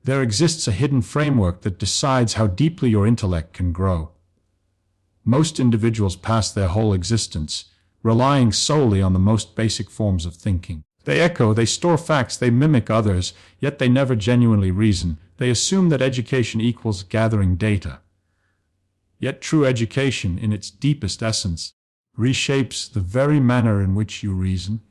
There exists a hidden framework that decides how deeply your intellect can grow. Most individuals pass their whole existence relying solely on the most basic forms of thinking. They echo, they store facts, they mimic others, yet they never genuinely reason. They assume that education equals gathering data. Yet true education, in its deepest essence, reshapes the very manner in which you reason.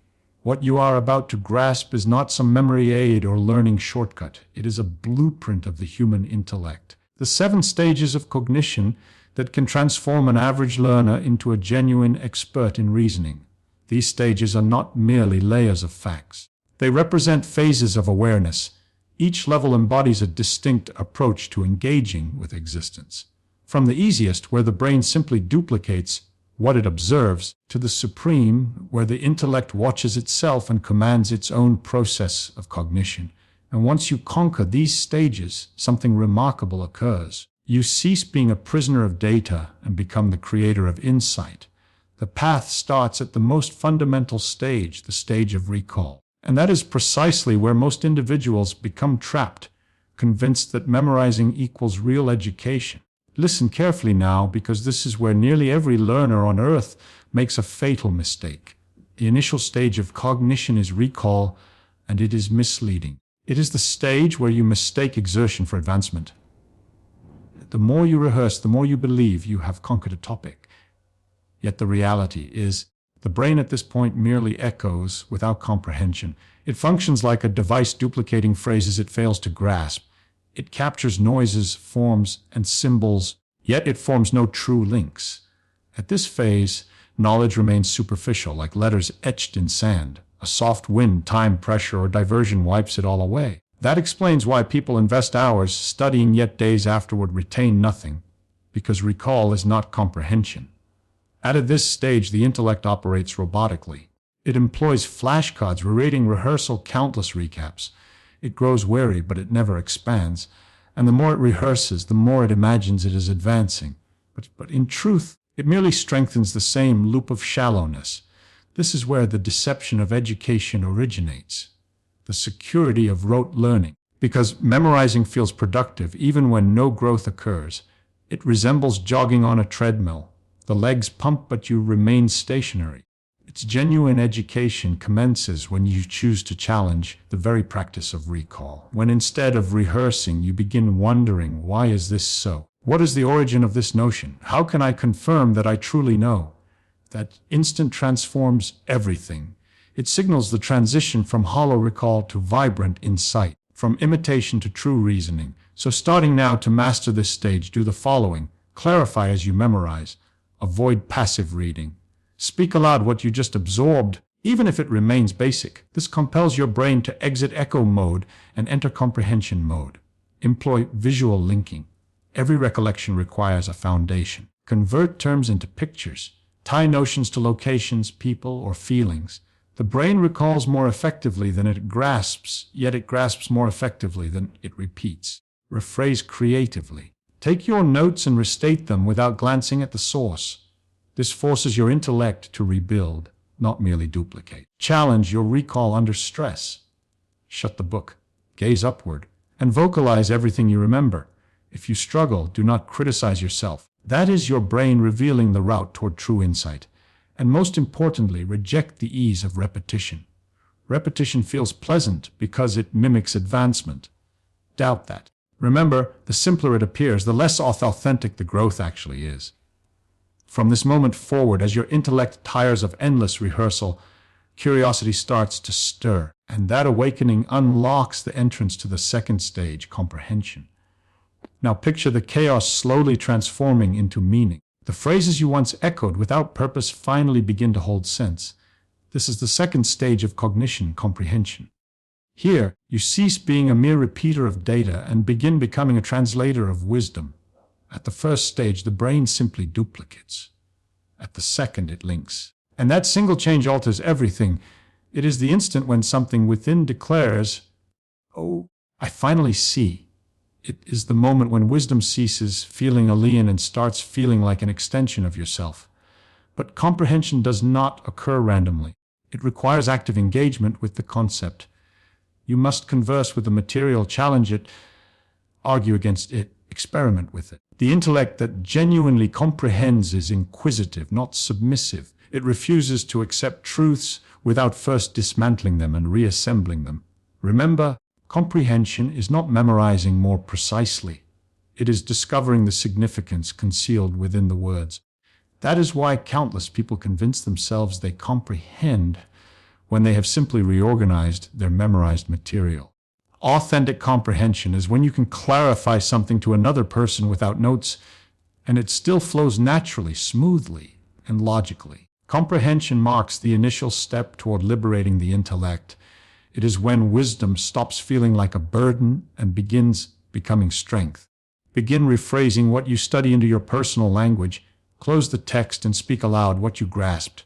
What you are about to grasp is not some memory aid or learning shortcut. It is a blueprint of the human intellect. The 7 stages of cognition that can transform an average learner into a genuine expert in reasoning. These stages are not merely layers of facts. They represent phases of awareness. Each level embodies a distinct approach to engaging with existence. From the easiest, where the brain simply duplicates what it observes, to the supreme, where the intellect watches itself and commands its own process of cognition. And once you conquer these stages, something remarkable occurs. You cease being a prisoner of data and become the creator of insight. The path starts at the most fundamental stage, the stage of recall. And that is precisely where most individuals become trapped, convinced that memorizing equals real education. Listen carefully now, because this is where nearly every learner on earth makes a fatal mistake. The initial stage of cognition is recall, and it is misleading. It is the stage where you mistake exertion for advancement. The more you rehearse, the more you believe you have conquered a topic. Yet the reality is, the brain at this point merely echoes without comprehension. It functions like a device duplicating phrases it fails to grasp. It captures noises, forms, and symbols, yet it forms no true links. At this phase, knowledge remains superficial, like letters etched in sand. A soft wind, time, pressure, or diversion wipes it all away. That explains why people invest hours studying yet days afterward retain nothing, because recall is not comprehension. At this stage, the intellect operates robotically. It employs flashcards, rereading rehearsal, countless recaps. It grows wary, but it never expands, and the more it rehearses, the more it imagines it is advancing. But in truth, it merely strengthens the same loop of shallowness. This is where the deception of education originates. The security of rote learning. Because memorizing feels productive even when no growth occurs. It resembles jogging on a treadmill. The legs pump, but you remain stationary. Its genuine education commences when you choose to challenge the very practice of recall. When instead of rehearsing, you begin wondering, why is this so? What is the origin of this notion? How can I confirm that I truly know? That instant transforms everything. It signals the transition from hollow recall to vibrant insight, from imitation to true reasoning. So starting now to master this stage, do the following. Clarify as you memorize. Avoid passive reading. Speak aloud what you just absorbed, even if it remains basic. This compels your brain to exit echo mode and enter comprehension mode. Employ visual linking. Every recollection requires a foundation. Convert terms into pictures. Tie notions to locations, people, or feelings. The brain recalls more effectively than it grasps, yet it grasps more effectively than it repeats. Rephrase creatively. Take your notes and restate them without glancing at the source. This forces your intellect to rebuild, not merely duplicate. Challenge your recall under stress. Shut the book, gaze upward, and vocalize everything you remember. If you struggle, do not criticize yourself. That is your brain revealing the route toward true insight. And most importantly, reject the ease of repetition. Repetition feels pleasant because it mimics advancement. Doubt that. Remember, the simpler it appears, the less authentic the growth actually is. From this moment forward, as your intellect tires of endless rehearsal, curiosity starts to stir, and that awakening unlocks the entrance to the second stage, comprehension. Now picture the chaos slowly transforming into meaning. The phrases you once echoed without purpose finally begin to hold sense. This is the second stage of cognition, comprehension. Here, you cease being a mere repeater of data and begin becoming a translator of wisdom. At the first stage, the brain simply duplicates. At the second, it links. And that single change alters everything. It is the instant when something within declares, "Oh, I finally see." It is the moment when wisdom ceases feeling alien and starts feeling like an extension of yourself. But comprehension does not occur randomly. It requires active engagement with the concept. You must converse with the material, challenge it, argue against it, experiment with it. The intellect that genuinely comprehends is inquisitive, not submissive. It refuses to accept truths without first dismantling them and reassembling them. Remember, comprehension is not memorizing more precisely. It is discovering the significance concealed within the words. That is why countless people convince themselves they comprehend when they have simply reorganized their memorized material. Authentic comprehension is when you can clarify something to another person without notes, and it still flows naturally, smoothly, and logically. Comprehension marks the initial step toward liberating the intellect. It is when wisdom stops feeling like a burden and begins becoming strength. Begin rephrasing what you study into your personal language. Close the text and speak aloud what you grasped.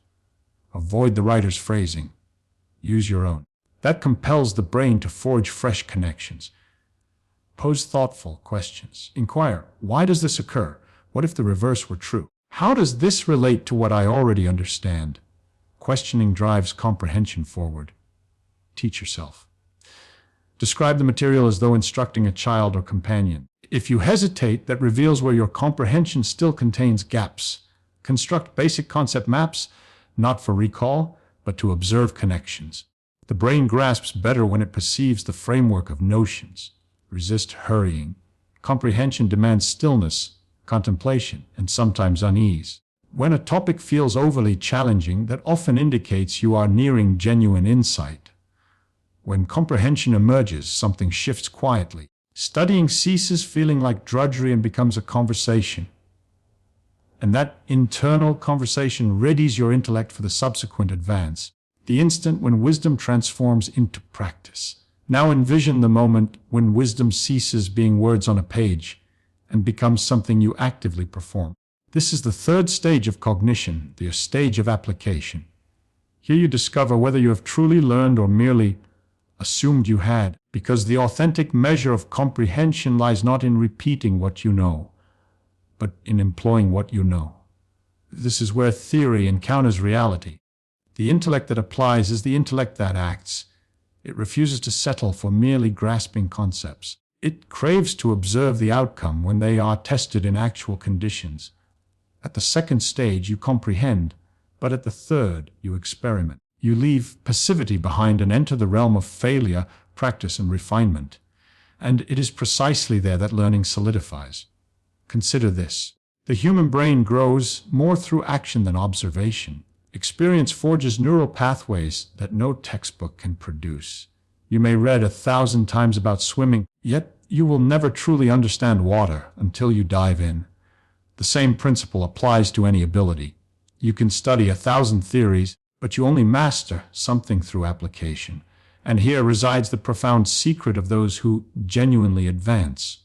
Avoid the writer's phrasing. Use your own. That compels the brain to forge fresh connections. Pose thoughtful questions. Inquire, why does this occur? What if the reverse were true? How does this relate to what I already understand? Questioning drives comprehension forward. Teach yourself. Describe the material as though instructing a child or companion. If you hesitate, that reveals where your comprehension still contains gaps. Construct basic concept maps, not for recall, but to observe connections. The brain grasps better when it perceives the framework of notions. Resist hurrying. Comprehension demands stillness, contemplation, and sometimes unease. When a topic feels overly challenging, that often indicates you are nearing genuine insight. When comprehension emerges, something shifts quietly. Studying ceases feeling like drudgery and becomes a conversation. And that internal conversation readies your intellect for the subsequent advance. The instant when wisdom transforms into practice. Now envision the moment when wisdom ceases being words on a page and becomes something you actively perform. This is the third stage of cognition, the stage of application. Here you discover whether you have truly learned or merely assumed you had, because the authentic measure of comprehension lies not in repeating what you know, but in employing what you know. This is where theory encounters reality. The intellect that applies is the intellect that acts. It refuses to settle for merely grasping concepts. It craves to observe the outcome when they are tested in actual conditions. At the second stage, you comprehend, but at the third, you experiment. You leave passivity behind and enter the realm of failure, practice, and refinement. And it is precisely there that learning solidifies. Consider this. The human brain grows more through action than observation. Experience forges neural pathways that no textbook can produce. You may read 1,000 times about swimming, yet you will never truly understand water until you dive in. The same principle applies to any ability. You can study 1,000 theories, but you only master something through application. And here resides the profound secret of those who genuinely advance.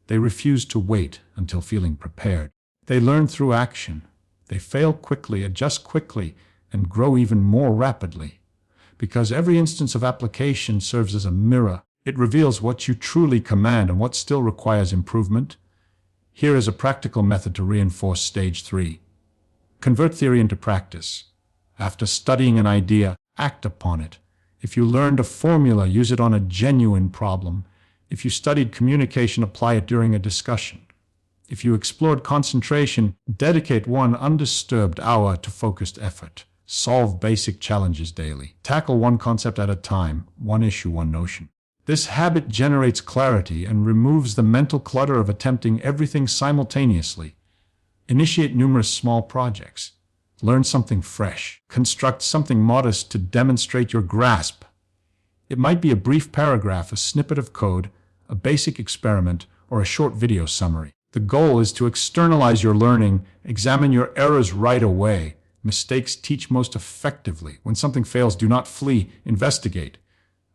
They refuse to wait until feeling prepared. They learn through action. They fail quickly, adjust quickly, and grow even more rapidly. Because every instance of application serves as a mirror. It reveals what you truly command and what still requires improvement. Here is a practical method to reinforce stage 3. Convert theory into practice. After studying an idea, act upon it. If you learned a formula, use it on a genuine problem. If you studied communication, apply it during a discussion. If you explored concentration, dedicate one undisturbed hour to focused effort. Solve basic challenges daily. Tackle one concept at a time, one issue, one notion. This habit generates clarity and removes the mental clutter of attempting everything simultaneously. Initiate numerous small projects. Learn something fresh. Construct something modest to demonstrate your grasp. It might be a brief paragraph, a snippet of code, a basic experiment, or a short video summary. The goal is to externalize your learning, examine your errors right away. Mistakes teach most effectively. When something fails, do not flee, investigate.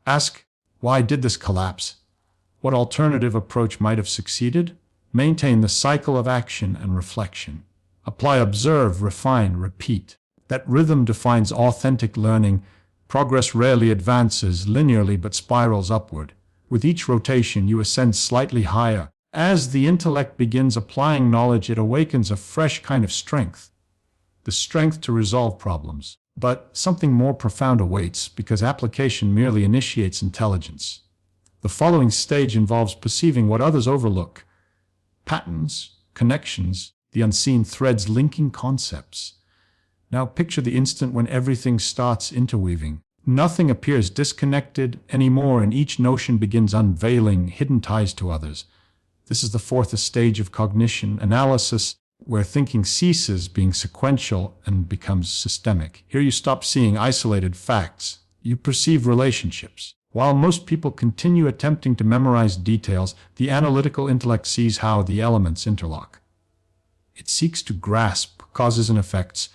Ask, why did this collapse? What alternative approach might have succeeded? Maintain the cycle of action and reflection. Apply, observe, refine, repeat. That rhythm defines authentic learning. Progress rarely advances linearly but spirals upward. With each rotation, you ascend slightly higher. As the intellect begins applying knowledge, it awakens a fresh kind of strength. The strength to resolve problems. But something more profound awaits, because application merely initiates intelligence. The following stage involves perceiving what others overlook: patterns, connections, the unseen threads linking concepts. Now picture the instant when everything starts interweaving. Nothing appears disconnected anymore, and each notion begins unveiling hidden ties to others. This is the fourth stage of cognition, analysis, where thinking ceases being sequential and becomes systemic. Here you stop seeing isolated facts. You perceive relationships. While most people continue attempting to memorize details, the analytical intellect sees how the elements interlock. It seeks to grasp causes and effects,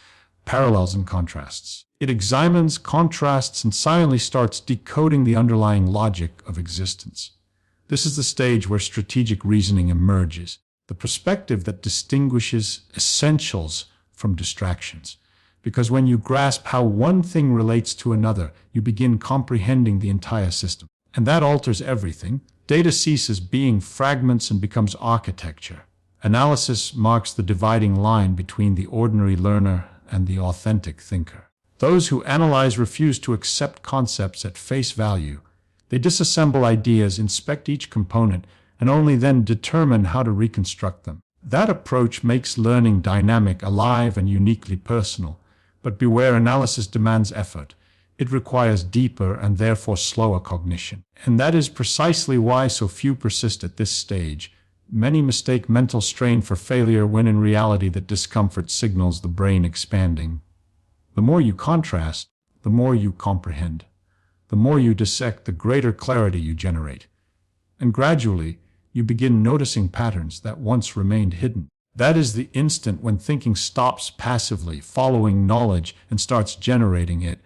parallels and contrasts. It examines contrasts and silently starts decoding the underlying logic of existence. This is the stage where strategic reasoning emerges, the perspective that distinguishes essentials from distractions. Because when you grasp how one thing relates to another, you begin comprehending the entire system. And that alters everything. Data ceases being fragments and becomes architecture. Analysis marks the dividing line between the ordinary learner and the authentic thinker. Those who analyze refuse to accept concepts at face value. They disassemble ideas, inspect each component, and only then determine how to reconstruct them. That approach makes learning dynamic, alive, and uniquely personal. But beware, analysis demands effort. It requires deeper and therefore slower cognition. And that is precisely why so few persist at this stage. Many mistake mental strain for failure when in reality that discomfort signals the brain expanding. The more you contrast, the more you comprehend. The more you dissect, the greater clarity you generate. And gradually, you begin noticing patterns that once remained hidden. That is the instant when thinking stops passively following knowledge and starts generating it.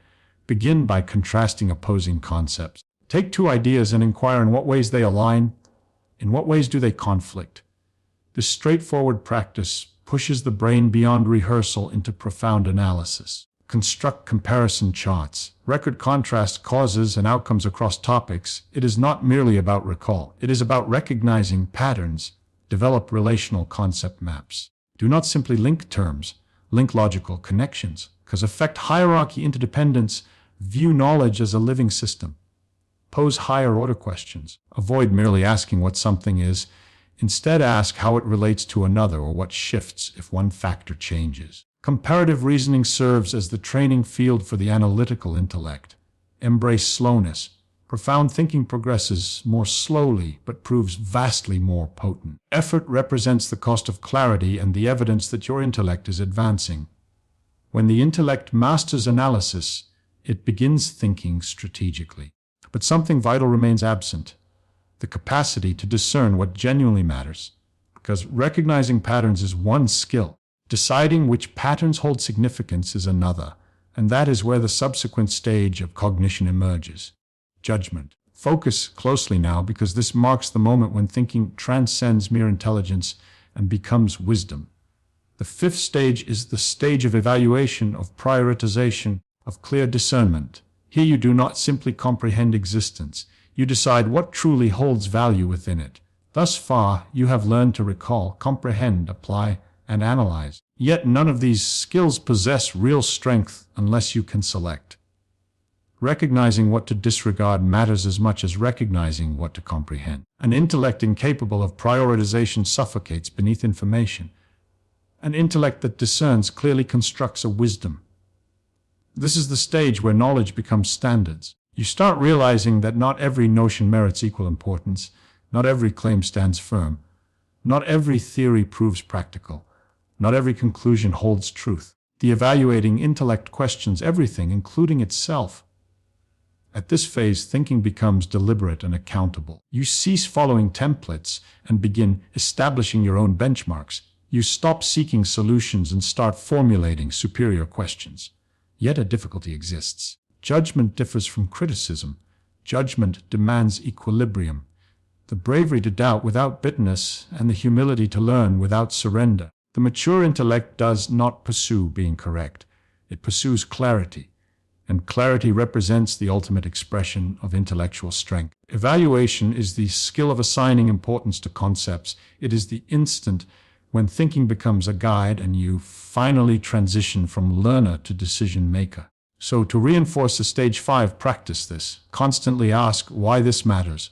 Begin by contrasting opposing concepts. Take two ideas and inquire in what ways they align. In what ways do they conflict? This straightforward practice pushes the brain beyond rehearsal into profound analysis. Construct comparison charts. Record contrast causes and outcomes across topics. It is not merely about recall. It is about recognizing patterns. Develop relational concept maps. Do not simply link terms. Link logical connections. Because affect hierarchy interdependence. View knowledge as a living system. Pose higher order questions. Avoid merely asking what something is. Instead, ask how it relates to another or what shifts if one factor changes. Comparative reasoning serves as the training field for the analytical intellect. Embrace slowness. Profound thinking progresses more slowly but proves vastly more potent. Effort represents the cost of clarity and the evidence that your intellect is advancing. When the intellect masters analysis, it begins thinking strategically. But something vital remains absent: the capacity to discern what genuinely matters. Because recognizing patterns is one skill, deciding which patterns hold significance is another, and that is where the subsequent stage of cognition emerges: judgment. Focus closely now, because this marks the moment when thinking transcends mere intelligence and becomes wisdom. The fifth stage is the stage of evaluation, of prioritization, of clear discernment. Here you do not simply comprehend existence. You decide what truly holds value within it. Thus far, you have learned to recall, comprehend, apply, and analyze. Yet none of these skills possess real strength unless you can select. Recognizing what to disregard matters as much as recognizing what to comprehend. An intellect incapable of prioritization suffocates beneath information. An intellect that discerns clearly constructs a wisdom. This is the stage where knowledge becomes standards. You start realizing that not every notion merits equal importance, not every claim stands firm, not every theory proves practical, not every conclusion holds truth. The evaluating intellect questions everything, including itself. At this phase, thinking becomes deliberate and accountable. You cease following templates and begin establishing your own benchmarks. You stop seeking solutions and start formulating superior questions. Yet a difficulty exists. Judgment differs from criticism. Judgment demands equilibrium, the bravery to doubt without bitterness, and the humility to learn without surrender. The mature intellect does not pursue being correct. It pursues clarity, and clarity represents the ultimate expression of intellectual strength. Evaluation is the skill of assigning importance to concepts. It is the instant when thinking becomes a guide and you finally transition from learner to decision maker. So to reinforce the stage 5, practice this. Constantly ask why this matters.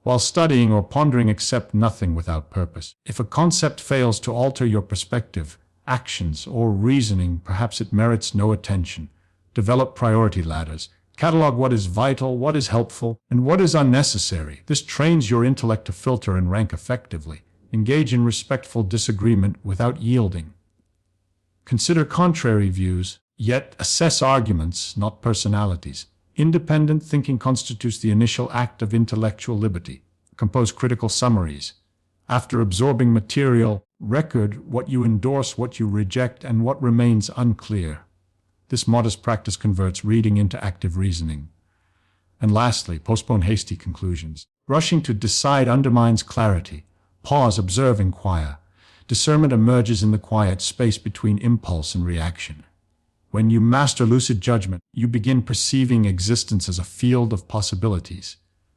While studying or pondering, accept nothing without purpose. If a concept fails to alter your perspective, actions, or reasoning, perhaps it merits no attention. Develop priority ladders. Catalog what is vital, what is helpful, and what is unnecessary. This trains your intellect to filter and rank effectively. Engage in respectful disagreement without yielding. Consider contrary views, yet assess arguments, not personalities. Independent thinking constitutes the initial act of intellectual liberty. Compose critical summaries. After absorbing material, record what you endorse, what you reject, and what remains unclear. This modest practice converts reading into active reasoning. And lastly, postpone hasty conclusions. Rushing to decide undermines clarity. Pause, observe, inquire. Discernment emerges in the quiet space between impulse and reaction. When you master lucid judgment, you begin perceiving existence as a field of possibilities.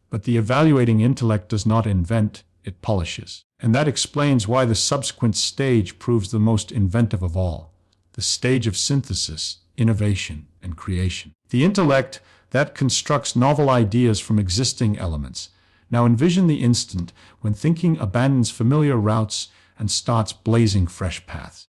But the evaluating intellect does not invent, it polishes. And that explains why the subsequent stage proves the most inventive of all. The stage of synthesis, innovation, and creation. The intellect that constructs novel ideas from existing elements. Now envision the instant when thinking abandons familiar routes and starts blazing fresh paths.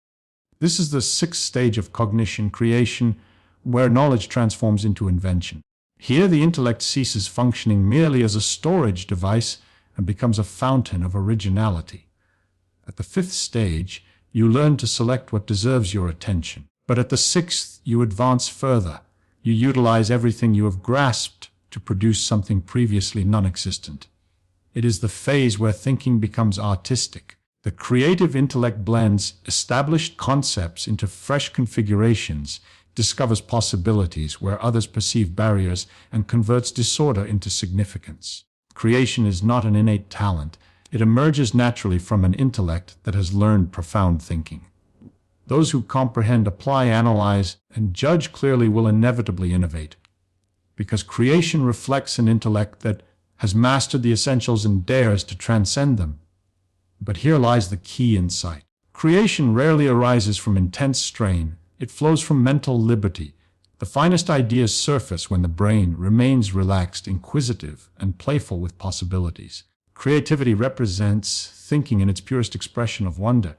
This is the sixth stage of cognition, creation, where knowledge transforms into invention. Here the intellect ceases functioning merely as a storage device and becomes a fountain of originality. At the fifth stage, you learn to select what deserves your attention. But at the sixth, you advance further. You utilize everything you have grasped to produce something previously non-existent. It is the phase where thinking becomes artistic. The creative intellect blends established concepts into fresh configurations, discovers possibilities where others perceive barriers, and converts disorder into significance. Creation is not an innate talent. It emerges naturally from an intellect that has learned profound thinking. Those who comprehend, apply, analyze, and judge clearly will inevitably innovate, because creation reflects an intellect that has mastered the essentials and dares to transcend them. But here lies the key insight. Creation rarely arises from intense strain. It flows from mental liberty. The finest ideas surface when the brain remains relaxed, inquisitive, and playful with possibilities. Creativity represents thinking in its purest expression of wonder,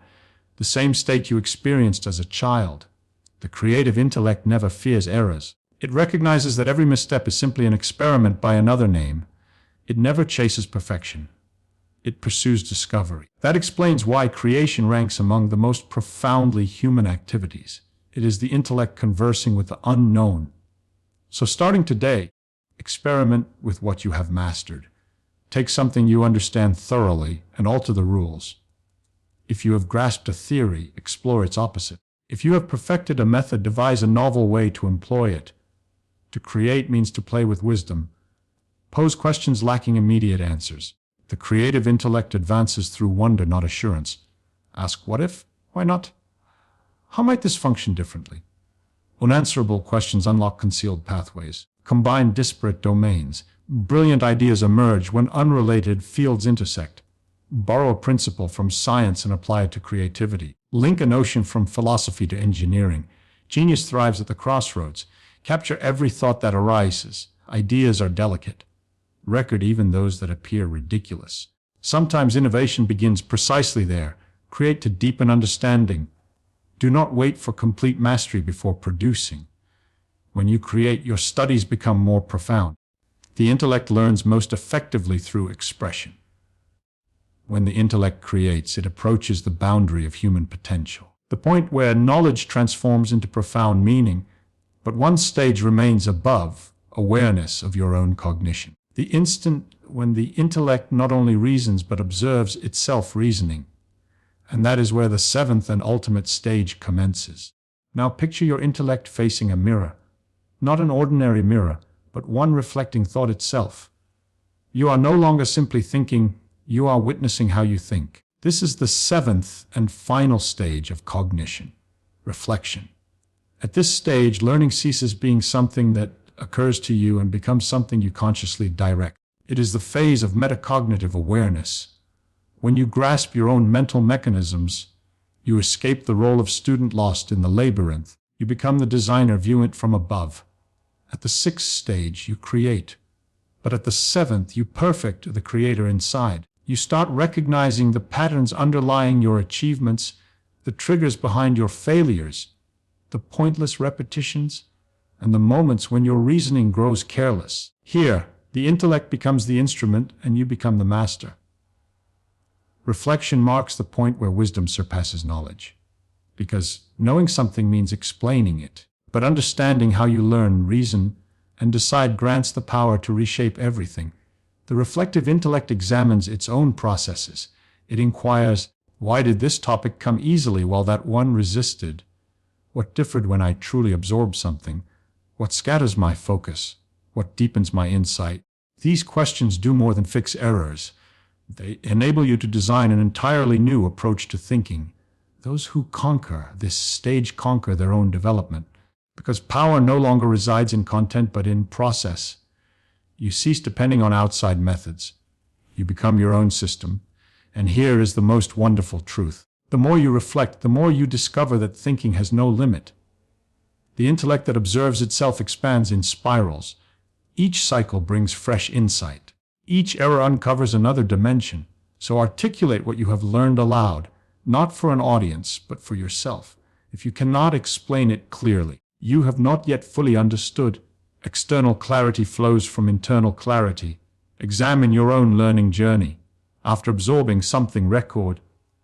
the same state you experienced as a child. The creative intellect never fears errors. It recognizes that every misstep is simply an experiment by another name. It never chases perfection. It pursues discovery. That explains why creation ranks among the most profoundly human activities. It is the intellect conversing with the unknown. So starting today, experiment with what you have mastered. Take something you understand thoroughly and alter the rules. If you have grasped a theory, explore its opposite. If you have perfected a method, devise a novel way to employ it. To create means to play with wisdom. Pose questions lacking immediate answers. The creative intellect advances through wonder, not assurance. Ask what if, why not? How might this function differently? Unanswerable questions unlock concealed pathways. Combine disparate domains. Brilliant ideas emerge when unrelated fields intersect. Borrow a principle from science and apply it to creativity. Link a notion from philosophy to engineering. Genius thrives at the crossroads. Capture every thought that arises. Ideas are delicate. Record even those that appear ridiculous. Sometimes innovation begins precisely there. Create to deepen understanding. Do not wait for complete mastery before producing. When you create, your studies become more profound. The intellect learns most effectively through expression. When the intellect creates, it approaches the boundary of human potential, the point where knowledge transforms into profound meaning, but one stage remains above: awareness of your own cognition. The instant when the intellect not only reasons but observes itself reasoning. And that is where the seventh and ultimate stage commences. Now picture your intellect facing a mirror. Not an ordinary mirror, but one reflecting thought itself. You are no longer simply thinking, you are witnessing how you think. This is the seventh and final stage of cognition, reflection. At this stage, learning ceases being something that occurs to you and becomes something you consciously direct. It is the phase of metacognitive awareness. When you grasp your own mental mechanisms, you escape the role of student lost in the labyrinth. You become the designer viewing it from above. At the sixth stage, you create. But at the seventh, you perfect the creator inside. You start recognizing the patterns underlying your achievements, the triggers behind your failures, the pointless repetitions, and the moments when your reasoning grows careless. Here, the intellect becomes the instrument and you become the master. Reflection marks the point where wisdom surpasses knowledge. Because knowing something means explaining it, but understanding how you learn, reason, and decide grants the power to reshape everything. The reflective intellect examines its own processes. It inquires, why did this topic come easily while that one resisted? What differed when I truly absorb something? What scatters my focus? What deepens my insight? These questions do more than fix errors. They enable you to design an entirely new approach to thinking. Those who conquer this stage conquer their own development, because power no longer resides in content but in process. You cease depending on outside methods. You become your own system. And here is the most wonderful truth. The more you reflect, the more you discover that thinking has no limit. The intellect that observes itself expands in spirals. Each cycle brings fresh insight. Each error uncovers another dimension. So articulate what you have learned aloud, not for an audience, but for yourself. If you cannot explain it clearly, you have not yet fully understood. External clarity flows from internal clarity. Examine your own learning journey. After absorbing something, record,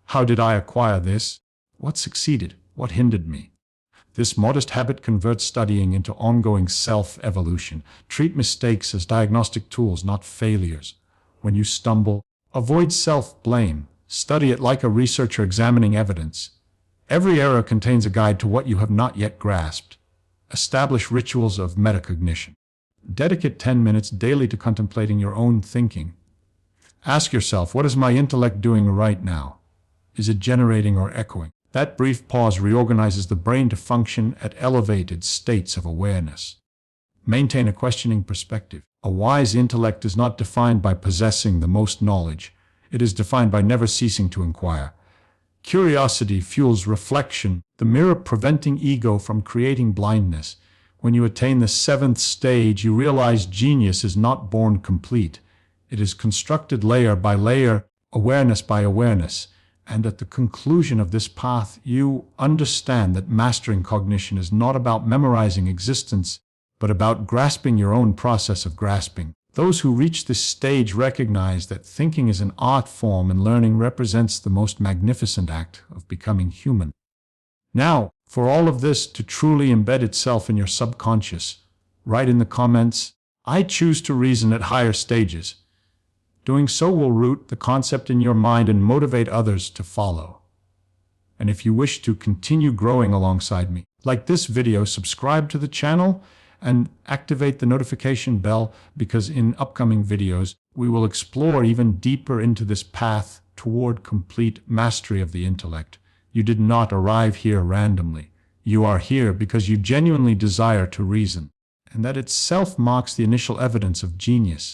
how did I acquire this? What succeeded? What hindered me? This modest habit converts studying into ongoing self-evolution. Treat mistakes as diagnostic tools, not failures. When you stumble, avoid self-blame. Study it like a researcher examining evidence. Every error contains a guide to what you have not yet grasped. Establish rituals of metacognition. Dedicate 10 minutes daily to contemplating your own thinking. Ask yourself, what is my intellect doing right now? Is it generating or echoing? That brief pause reorganizes the brain to function at elevated states of awareness. Maintain a questioning perspective. A wise intellect is not defined by possessing the most knowledge. It is defined by never ceasing to inquire. Curiosity fuels reflection, the mirror preventing ego from creating blindness. When you attain the seventh stage, you realize genius is not born complete. It is constructed layer by layer, awareness by awareness. And at the conclusion of this path, you understand that mastering cognition is not about memorizing existence, but about grasping your own process of grasping. Those who reach this stage recognize that thinking is an art form and learning represents the most magnificent act of becoming human. Now, for all of this to truly embed itself in your subconscious, write in the comments, I choose to reason at higher stages. Doing so will root the concept in your mind and motivate others to follow. And if you wish to continue growing alongside me, like this video, subscribe to the channel and activate the notification bell, because in upcoming videos, we will explore even deeper into this path toward complete mastery of the intellect. You did not arrive here randomly. You are here because you genuinely desire to reason, and that itself marks the initial evidence of genius.